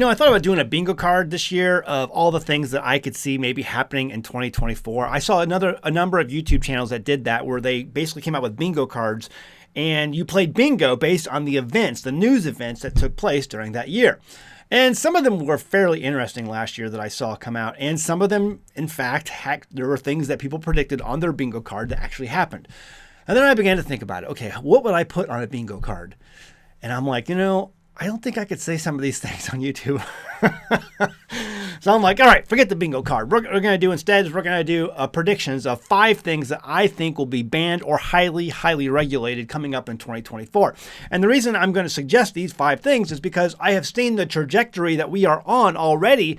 I thought about doing a bingo card this year of all the things that I could see maybe happening in 2024. I saw a number of YouTube channels that did that, where they basically came out with bingo cards and you played bingo based on the events, the news events that took place during that year. And some of them were fairly interesting last year that I saw come out. And some of them, in fact, there were things that people predicted on their bingo card that actually happened. And then I began to think about it. Okay, what would I put on a bingo card? And I'm like, I don't think I could say some of these things on YouTube. So I'm like, all right, forget the bingo card. What we're going to do instead is we're going to do predictions of 5 things that I think will be banned or highly, highly regulated coming up in 2024. And the reason I'm going to suggest these 5 things is because I have seen the trajectory that we are on already,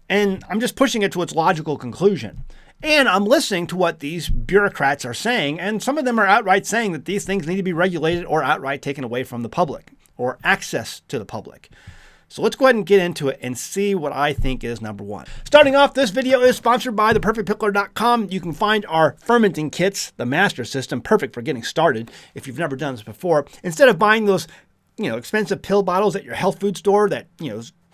and I'm just pushing it to its logical conclusion. And I'm listening to what these bureaucrats are saying, and some of them are outright saying that these things need to be regulated or outright taken away from the public or access to the public. So let's go ahead and get into it and see what I think is number 1. Starting off, this video is sponsored by theperfectpickler.com. You can find our fermenting kits, the master system, perfect for getting started if you've never done this before. Instead of buying those, expensive pill bottles at your health food store that,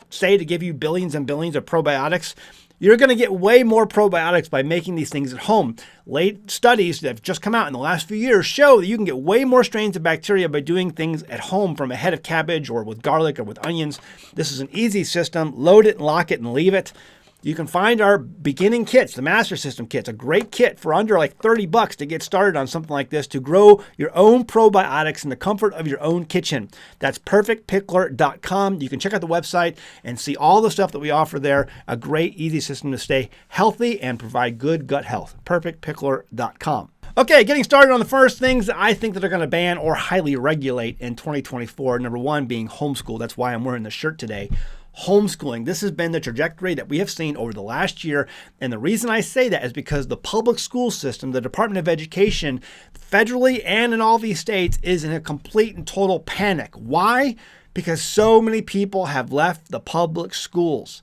say to give you billions and billions of probiotics, you're going to get way more probiotics by making these things at home. Late studies that have just come out in the last few years show that you can get way more strains of bacteria by doing things at home from a head of cabbage or with garlic or with onions. This is an easy system. Load it and lock it and leave it. You can find our beginning kits, the Master System kits, a great kit for under like $30 to get started on something like this to grow your own probiotics in the comfort of your own kitchen. That's perfectpickler.com. You can check out the website and see all the stuff that we offer there. A great, easy system to stay healthy and provide good gut health. perfectpickler.com. Okay, getting started on the first things that I think that are going to ban or highly regulate in 2024. Number 1 being homeschool. That's why I'm wearing the shirt today. Homeschooling. This has been the trajectory that we have seen over the last year. And the reason I say that is because the public school system, the Department of Education, federally and in all these states, is in a complete and total panic. Why? Because so many people have left the public schools.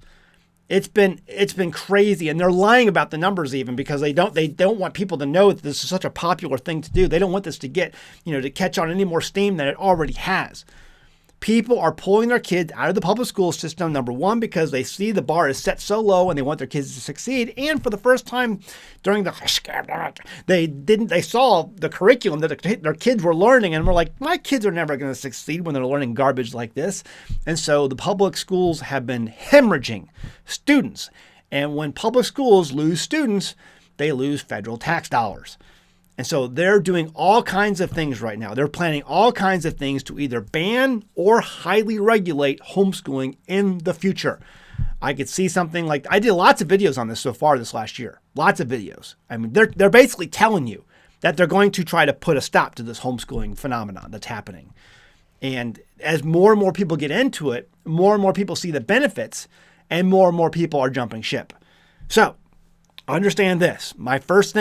It's been crazy, and they're lying about the numbers even because they don't want people to know that this is such a popular thing to do. They don't want this to get, to catch on any more steam than it already has. People are pulling their kids out of the public school system, number 1, because they see the bar is set so low and they want their kids to succeed. And for the first time during they saw the curriculum that their kids were learning and were like, my kids are never going to succeed when they're learning garbage like this. And so the public schools have been hemorrhaging students. And when public schools lose students, they lose federal tax dollars. And so they're doing all kinds of things right now. They're planning all kinds of things to either ban or highly regulate homeschooling in the future. I could see something like, I did lots of videos on this so far this last year. Lots of videos. I mean, they're basically telling you that they're going to try to put a stop to this homeschooling phenomenon that's happening. And as more and more people get into it, more and more people see the benefits, and more people are jumping ship. So understand this. My first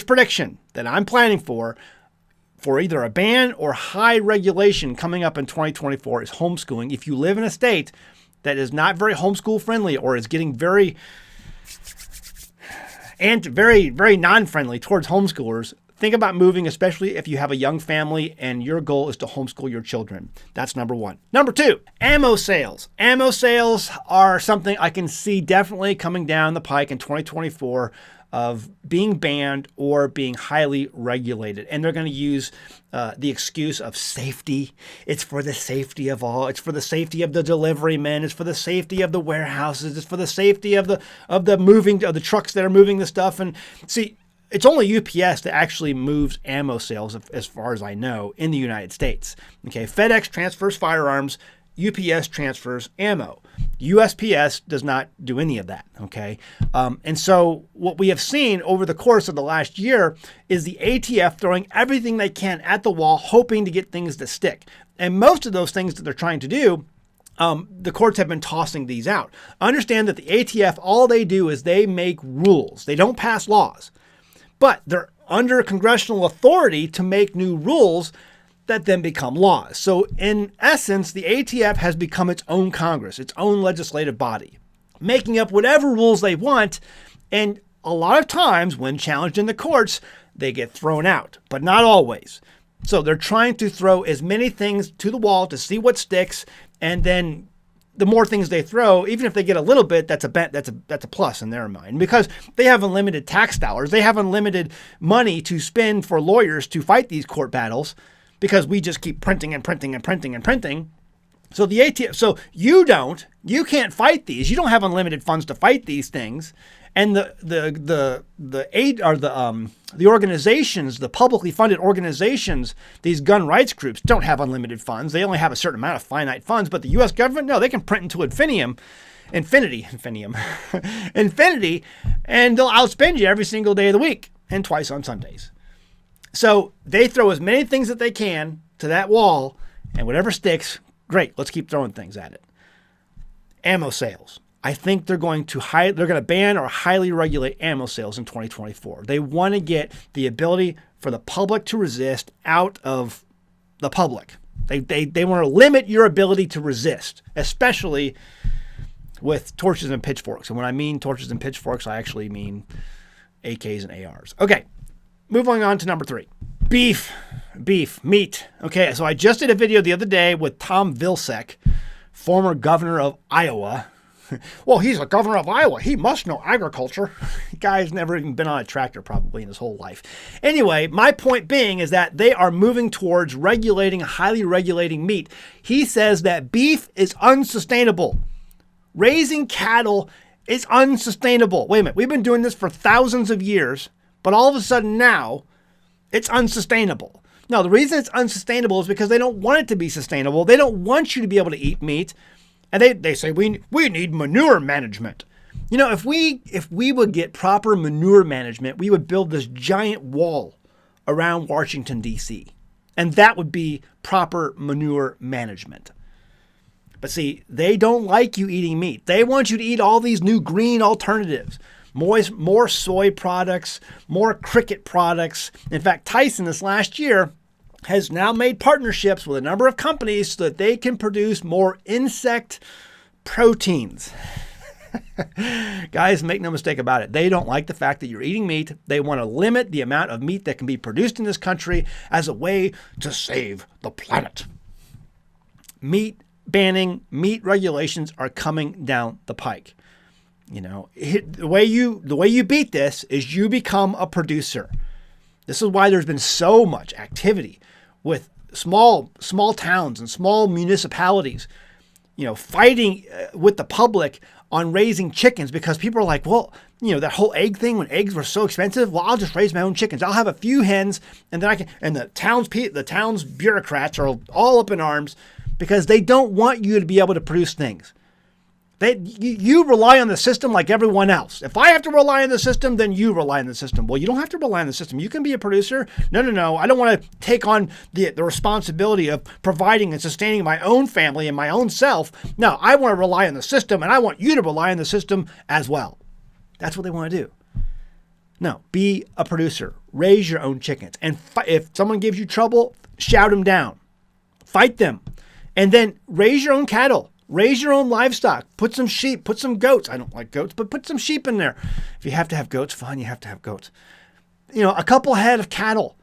prediction that I'm planning for either a ban or high regulation coming up in 2024 is homeschooling. If you live in a state that is not very homeschool friendly or is getting very non-friendly towards homeschoolers, think about moving, especially if you have a young family and your goal is to homeschool your children. That's number 1. Number 2, ammo sales. Ammo sales are something I can see definitely coming down the pike in 2024 of being banned or being highly regulated. And they're going to use the excuse of safety. It's for the safety of all. It's for the safety of the delivery men. It's for the safety of the warehouses. It's for the safety of the trucks that are moving the stuff. And see, it's only UPS that actually moves ammo sales, as far as I know, in the United States. Okay, FedEx transfers firearms. UPS transfers ammo. USPS does not do any of that, okay? And so what we have seen over the course of the last year is the ATF throwing everything they can at the wall, hoping to get things to stick. And most of those things that they're trying to do, the courts have been tossing these out. Understand that the ATF, all they do is they make rules. They don't pass laws. But they're under congressional authority to make new rules that then become laws. So in essence, the ATF has become its own Congress, its own legislative body, making up whatever rules they want. And a lot of times when challenged in the courts, they get thrown out, but not always. So they're trying to throw as many things to the wall to see what sticks and then the more things they throw, even if they get a little bit, that's a plus in their mind, because they have unlimited tax dollars. They have unlimited money to spend for lawyers to fight these court battles, because we just keep printing and printing and printing and printing. So you can't fight these. You don't have unlimited funds to fight these things. And the organizations, the publicly funded organizations, these gun rights groups don't have unlimited funds. They only have a certain amount of finite funds. But the U.S. government, no, they can print into infinity, and they'll outspend you every single day of the week and twice on Sundays. So they throw as many things that they can to that wall, and whatever sticks, great, let's keep throwing things at it. Ammo sales. I think they're going to ban or highly regulate ammo sales in 2024. They want to get the ability for the public to resist out of the public. They want to limit your ability to resist, especially with torches and pitchforks. And when I mean torches and pitchforks, I actually mean AKs and ARs. Okay, moving on to number 3. Beef, meat. Okay, so I just did a video the other day with Tom Vilsack, former governor of Iowa. Well, he's a governor of Iowa. He must know agriculture. Guy's never even been on a tractor probably in his whole life. Anyway, my point being is that they are moving towards highly regulating meat. He says that beef is unsustainable. Raising cattle is unsustainable. Wait a minute. We've been doing this for thousands of years, but all of a sudden now it's unsustainable. No, the reason it's unsustainable is because they don't want it to be sustainable. They don't want you to be able to eat meat. And they say we need manure management. You know, if we would get proper manure management, we would build this giant wall around Washington, D.C. And that would be proper manure management. But see, they don't like you eating meat. They want you to eat all these new green alternatives. More soy products, more cricket products. In fact, Tyson this last year has now made partnerships with a number of companies so that they can produce more insect proteins. Guys, make no mistake about it. They don't like the fact that you're eating meat. They want to limit the amount of meat that can be produced in this country as a way to save the planet. Meat banning, meat regulations are coming down the pike. You know, the way you beat this is you become a producer. This is why there's been so much activity with small towns and small municipalities, fighting with the public on raising chickens, because people are like, well, that whole egg thing, when eggs were so expensive, well, I'll just raise my own chickens. I'll have a few hens, and then I can. And the town's bureaucrats are all up in arms because they don't want you to be able to produce things. You rely on the system like everyone else. If I have to rely on the system, then you rely on the system. Well, you don't have to rely on the system. You can be a producer. No. I don't want to take on the responsibility of providing and sustaining my own family and my own self. No, I want to rely on the system, and I want you to rely on the system as well. That's what they want to do. No, be a producer. Raise your own chickens. And if someone gives you trouble, shout them down. Fight them. And then raise your own cattle. Raise your own livestock. Put some sheep, put some goats. I don't like goats, but put some sheep in there. If you have to have goats, fine, you have to have goats. A couple head of cattle.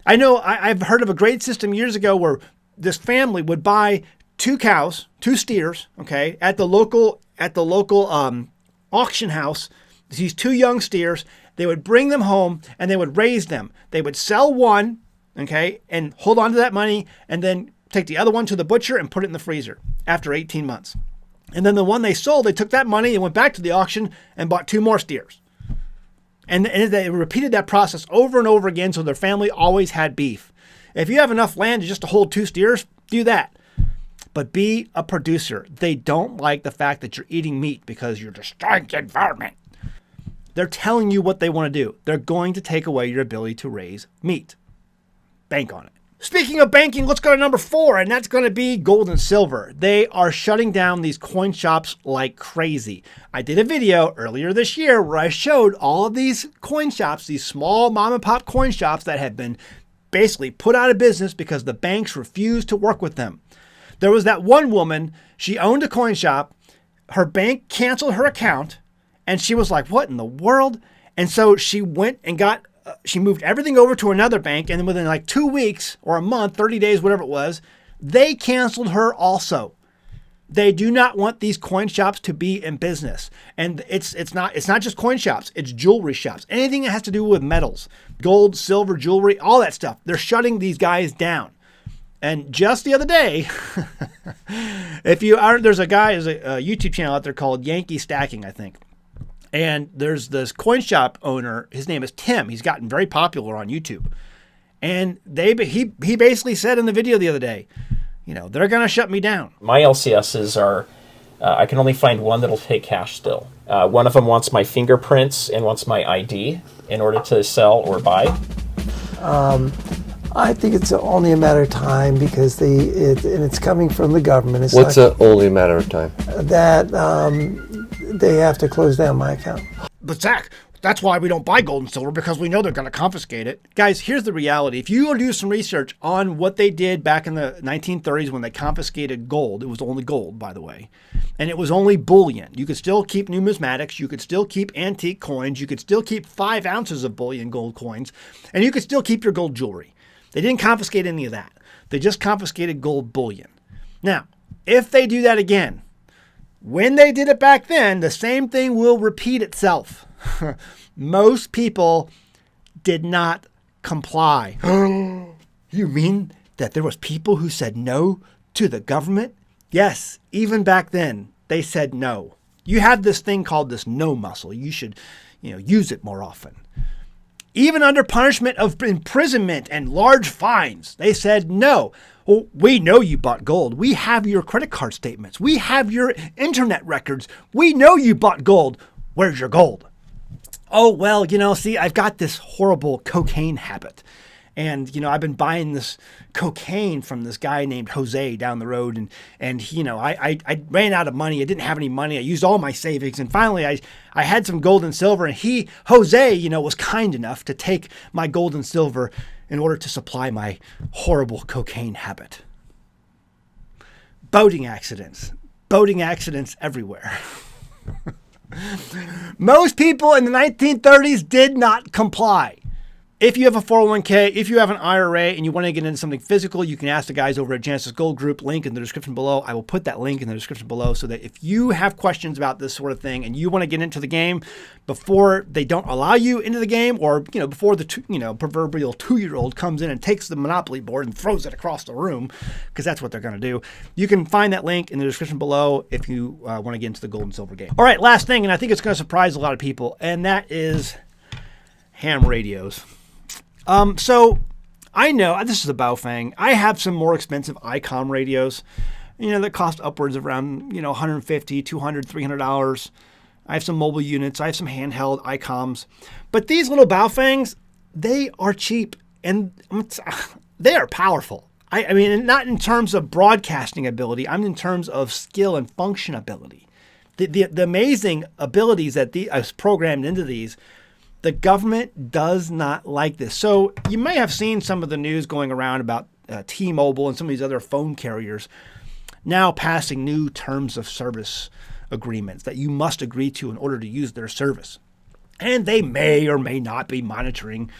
I know I've heard of a great system years ago where this family would buy 2 cows, 2 steers, okay, at the local auction house. These 2 young steers, they would bring them home and they would raise them. They would sell one, okay, and hold on to that money, and then take the other one to the butcher and put it in the freezer after 18 months. And then the one they sold, they took that money and went back to the auction and bought 2 more steers. And they repeated that process over and over again, so their family always had beef. If you have enough land just to hold 2 steers, do that. But be a producer. They don't like the fact that you're eating meat because you're destroying the environment. They're telling you what they want to do. They're going to take away your ability to raise meat. Bank on it. Speaking of banking, let's go to number 4, and that's going to be gold and silver. They are shutting down these coin shops like crazy. I did a video earlier this year where I showed all of these coin shops, these small mom and pop coin shops that had been basically put out of business because the banks refused to work with them. There was that one woman, she owned a coin shop, her bank canceled her account, and she was like, what in the world? And so she went and she moved everything over to another bank, and then within like 2 weeks or a month, 30 days, whatever it was, they canceled her also. They do not want these coin shops to be in business. And it's not just coin shops, it's jewelry shops. Anything that has to do with metals, gold, silver, jewelry, all that stuff. They're shutting these guys down. And just the other day, there's a YouTube channel out there called Yankee Stacking, I think. And there's this coin shop owner. His name is Tim. He's gotten very popular on YouTube. And he basically said in the video the other day, they're going to shut me down. My LCSs are, I can only find one that'll take cash still. One of them wants my fingerprints and wants my ID in order to sell or buy. I think it's only a matter of time because it's coming from the government. What's only a matter of time? That they have to close down my account. But Zach, that's why we don't buy gold and silver, because we know they're going to confiscate it. Guys, here's the reality. If you do some research on what they did back in the 1930s when they confiscated gold, it was only gold, by the way, and it was only bullion. You could still keep numismatics. You could still keep antique coins. You could still keep 5 ounces of bullion gold coins, and you could still keep your gold jewelry. They didn't confiscate any of that. They just confiscated gold bullion. Now, if they do that again, when they did it back then, the same thing will repeat itself. Most people did not comply. You mean that there was people who said no to the government? Yes, even back then, they said no. You have this thing called this no muscle. You should, use it more often. Even under punishment of imprisonment and large fines, they said no. Well, we know you bought gold. We have your credit card statements. We have your internet records. We know you bought gold. Where's your gold? Oh, well, see, I've got this horrible cocaine habit. And, I've been buying this cocaine from this guy named Jose down the road. And I ran out of money. I didn't have any money. I used all my savings. And finally, I had some gold and silver. And Jose, was kind enough to take my gold and silver in order to supply my horrible cocaine habit. Boating accidents everywhere. Most people in the 1930s did not comply. If you have a 401k, if you have an IRA and you want to get into something physical, you can ask the guys over at Genesis Gold Group, link in the description below. I will put that link in the description below so that if you have questions about this sort of thing and you want to get into the game before they don't allow you into the game, or, before the, proverbial 2-year-old comes in and takes the Monopoly board and throws it across the room, because that's what they're going to do. You can find that link in the description below if you want to get into the gold and silver game. All right, last thing, and I think it's going to surprise a lot of people, and that is ham radios. So I know this is a Baofeng. I have some more expensive ICOM radios, that cost upwards of around, $150, $200, $300. I have some mobile units. I have some handheld ICOMs, but these little Baofengs, they are cheap and they are powerful. I mean, not in terms of broadcasting ability. I'm in terms of skill and function ability. The amazing abilities that is programmed into these. The government does not like this. So you may have seen some of the news going around about T-Mobile and some of these other phone carriers now passing new terms of service agreements that you must agree to in order to use their service. And they may or may not be monitoring,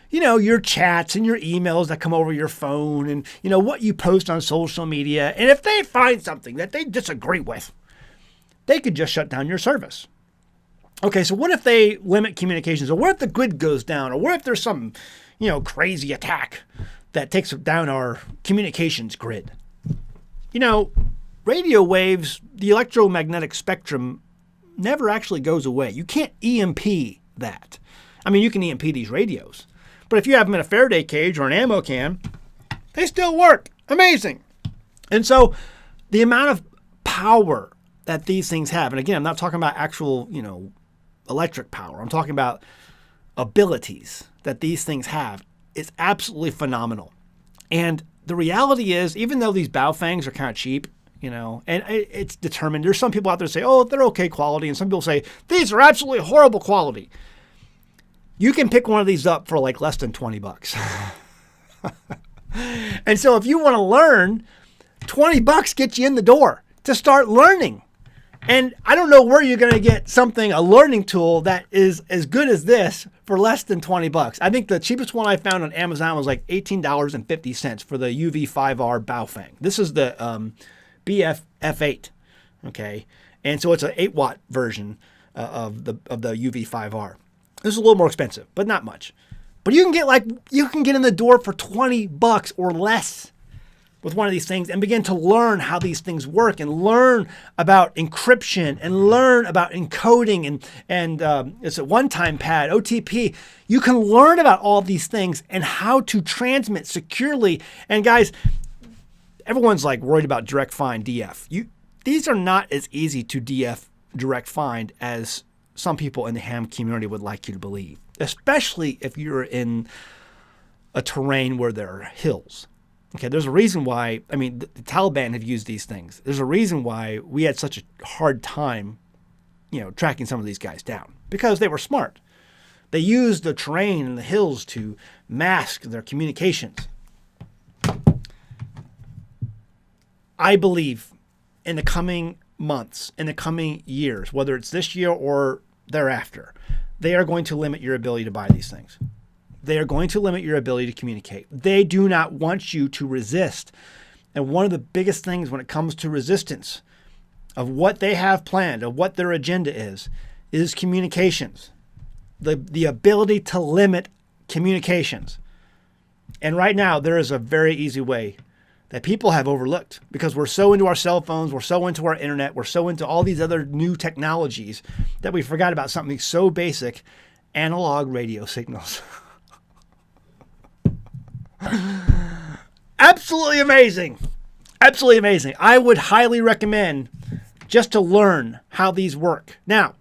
your chats and your emails that come over your phone and, what you post on social media. And if they find something that they disagree with, they could just shut down your service. Okay, so what if they limit communications? Or what if the grid goes down? Or what if there's some, crazy attack that takes down our communications grid? Radio waves, the electromagnetic spectrum, never actually goes away. You can't EMP that. I mean, you can EMP these radios. But if you have them in a Faraday cage or an ammo can, they still work. Amazing. And so the amount of power that these things have, and again, I'm not talking about actual, electric power. I'm talking about abilities that these things have. It's absolutely phenomenal. And the reality is, even though these Baofengs are kind of cheap, and it's determined, there's some people out there say, oh, they're okay quality. And some people say, these are absolutely horrible quality. You can pick one of these up for like less than $20. And so if you want to learn, $20 gets you in the door to start learning. And I don't know where you're going to get a learning tool that is as good as this for less than $20. I think the cheapest one I found on Amazon was like $18.50 for the UV5R Baofeng. This is the BF F8. Okay, and so it's an 8-watt version of the UV5R. This is a little more expensive, but not much. But you can get in the door for $20 or less with one of these things and begin to learn how these things work and learn about encryption and learn about encoding and it's a one-time pad, OTP. You can learn about all these things and how to transmit securely. And guys, everyone's like worried about direct find DF. These are not as easy to DF direct find as some people in the ham community would like you to believe, especially if you're in a terrain where there are hills. Okay, there's a reason why, the Taliban have used these things. There's a reason why we had such a hard time, tracking some of these guys down, because they were smart. They used the terrain and the hills to mask their communications. I believe in the coming months, in the coming years, whether it's this year or thereafter, they are going to limit your ability to buy these things. They are going to limit your ability to communicate. They do not want you to resist. And one of the biggest things when it comes to resistance of what they have planned, of what their agenda is communications. The ability to limit communications. And right now, there is a very easy way that people have overlooked because we're so into our cell phones, we're so into our internet, we're so into all these other new technologies that we forgot about something so basic, analog radio signals. Absolutely amazing. Absolutely amazing. I would highly recommend just to learn how these work. Now,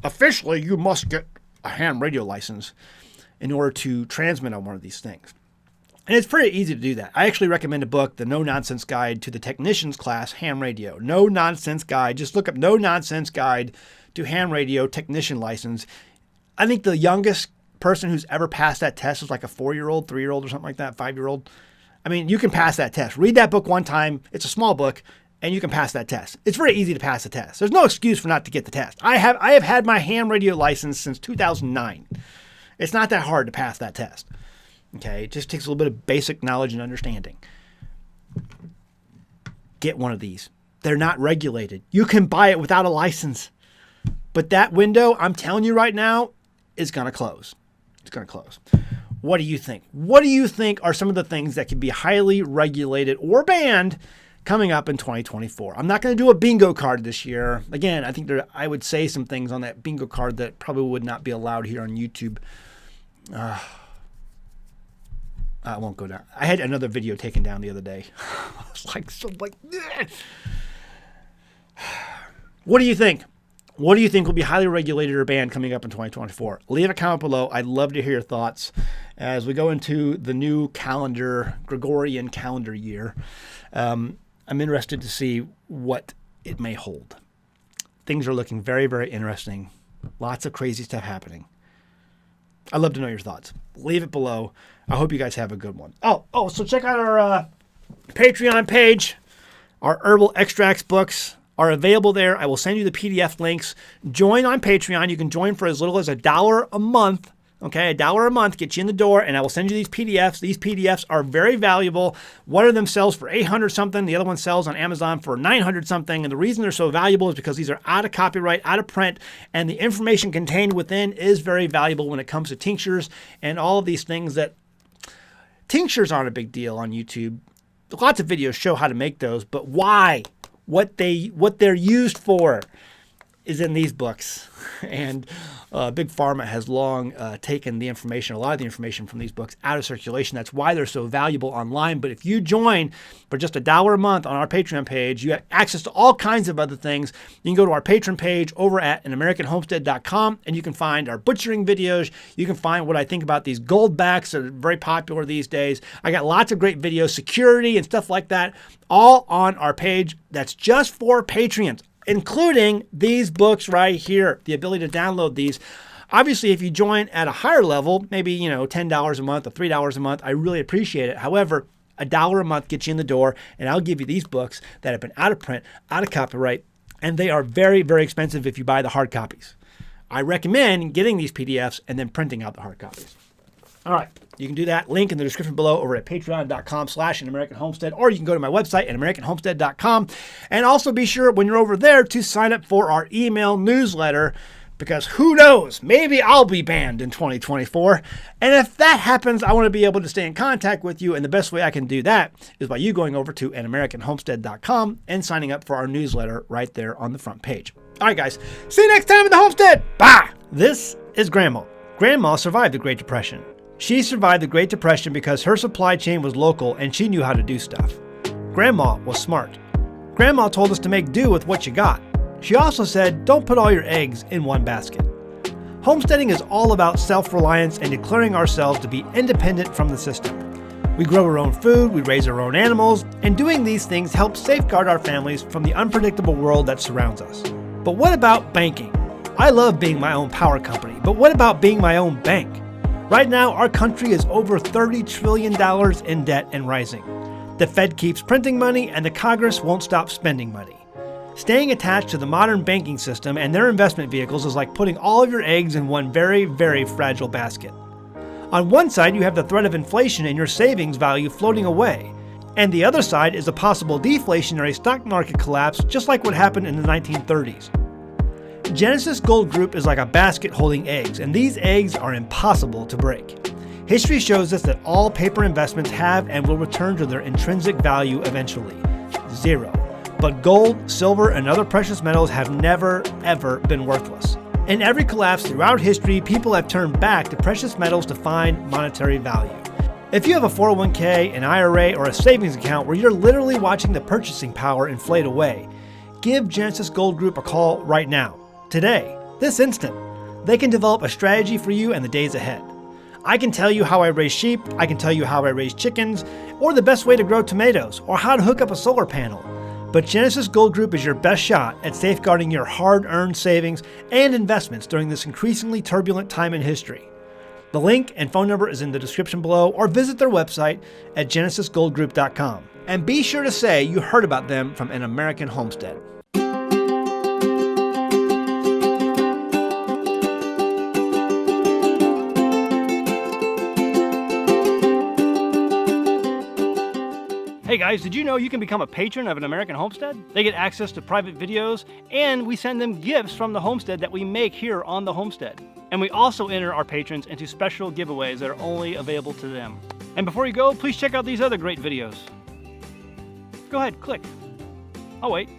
officially, you must get a ham radio license in order to transmit on one of these things. And it's pretty easy to do that. I actually recommend a book, The No Nonsense Guide to the Technician's Class Ham Radio. No Nonsense Guide. Just look up No Nonsense Guide to Ham Radio Technician License. I think the youngest person who's ever passed that test is like a 4-year-old, 3-year-old or something like that, 5-year-old. You can pass that test. Read that book one time. It's a small book and you can pass that test. It's very easy to pass the test. There's no excuse for not to get the test. I have had my ham radio license since 2009. It's not that hard to pass that test. Okay, it just takes a little bit of basic knowledge and understanding. Get one of these. They're not regulated. You can buy it without a license. But that window, I'm telling you right now, is going to close. It's going to close. What do you think? What do you think are some of the things that can be highly regulated or banned coming up in 2024? I'm not going to do a bingo card this year. Again, I think I would say some things on that bingo card that probably would not be allowed here on YouTube. I won't go down. I had another video taken down the other day. I was like, what do you think? What do you think will be highly regulated or banned coming up in 2024? Leave a comment below. I'd love to hear your thoughts as we go into the new Gregorian calendar year. I'm interested to see what it may hold. Things are looking very, very interesting. Lots of crazy stuff happening. I'd love to know your thoughts. Leave it below. I hope you guys have a good one. So check out our Patreon page. Our herbal extracts books are available there. I will send you the PDF links. Join on Patreon. You can join for as little as $1 a month. Okay, $1 a month gets you in the door, and I will send you these PDFs. These PDFs are very valuable. One of them sells for $800 something. The other one sells on Amazon for $900 something. And the reason they're so valuable is because these are out of copyright, out of print, and the information contained within is very valuable when it comes to tinctures and all of these things that tinctures aren't a big deal on YouTube. Lots of videos show how to make those, but why? What they're used for is in these books. And Big Pharma has long taken the information, a lot of the information from these books out of circulation. That's why they're so valuable online. But if you join for just $1 a month on our Patreon page, you have access to all kinds of other things. You can go to our Patreon page over at anamericanhomestead.com, and you can find our butchering videos. You can find what I think about these gold backs that are very popular these days. I got lots of great videos, security and stuff like that, all on our page. That's just for Patreons, including these books right here, the ability to download these. Obviously, if you join at a higher level, maybe, $10 a month or $3 a month, I really appreciate it. However, $1 a month gets you in the door, and I'll give you these books that have been out of print, out of copyright, and they are very, very expensive if you buy the hard copies. I recommend getting these PDFs and then printing out the hard copies. All right. You can do that. Link in the description below over at patreon.com/AnAmericanHomestead, or you can go to my website at AmericanHomestead.com. And also be sure when you're over there to sign up for our email newsletter, because who knows, maybe I'll be banned in 2024. And if that happens, I want to be able to stay in contact with you. And the best way I can do that is by you going over to AnAmericanHomestead.com and signing up for our newsletter right there on the front page. All right, guys. See you next time in the homestead. Bye. This is Grandma. Grandma survived the Great Depression. She survived the Great Depression because her supply chain was local and she knew how to do stuff. Grandma was smart. Grandma told us to make do with what you got. She also said, don't put all your eggs in one basket. Homesteading is all about self-reliance and declaring ourselves to be independent from the system. We grow our own food, we raise our own animals, and doing these things helps safeguard our families from the unpredictable world that surrounds us. But what about banking? I love being my own power company, but what about being my own bank? Right now, our country is over $30 trillion in debt and rising. The Fed keeps printing money and the Congress won't stop spending money. Staying attached to the modern banking system and their investment vehicles is like putting all of your eggs in one very, very fragile basket. On one side, you have the threat of inflation and your savings value floating away. And the other side is a possible deflationary stock market collapse, just like what happened in the 1930s. Genesis Gold Group is like a basket holding eggs, and these eggs are impossible to break. History shows us that all paper investments have and will return to their intrinsic value eventually. Zero. But gold, silver, and other precious metals have never, ever been worthless. In every collapse throughout history, people have turned back to precious metals to find monetary value. If you have a 401k, an IRA, or a savings account where you're literally watching the purchasing power inflate away, give Genesis Gold Group a call right now. Today, this instant. They can develop a strategy for you and the days ahead. I can tell you how I raise sheep, I can tell you how I raise chickens, or the best way to grow tomatoes, or how to hook up a solar panel. But Genesis Gold Group is your best shot at safeguarding your hard-earned savings and investments during this increasingly turbulent time in history. The link and phone number is in the description below, or visit their website at genesisgoldgroup.com. And be sure to say you heard about them from An American Homestead. Hey guys, did you know you can become a patron of An American Homestead? They get access to private videos, and we send them gifts from the homestead that we make here on the homestead. And we also enter our patrons into special giveaways that are only available to them. And before you go, please check out these other great videos. Go ahead, click. I'll wait.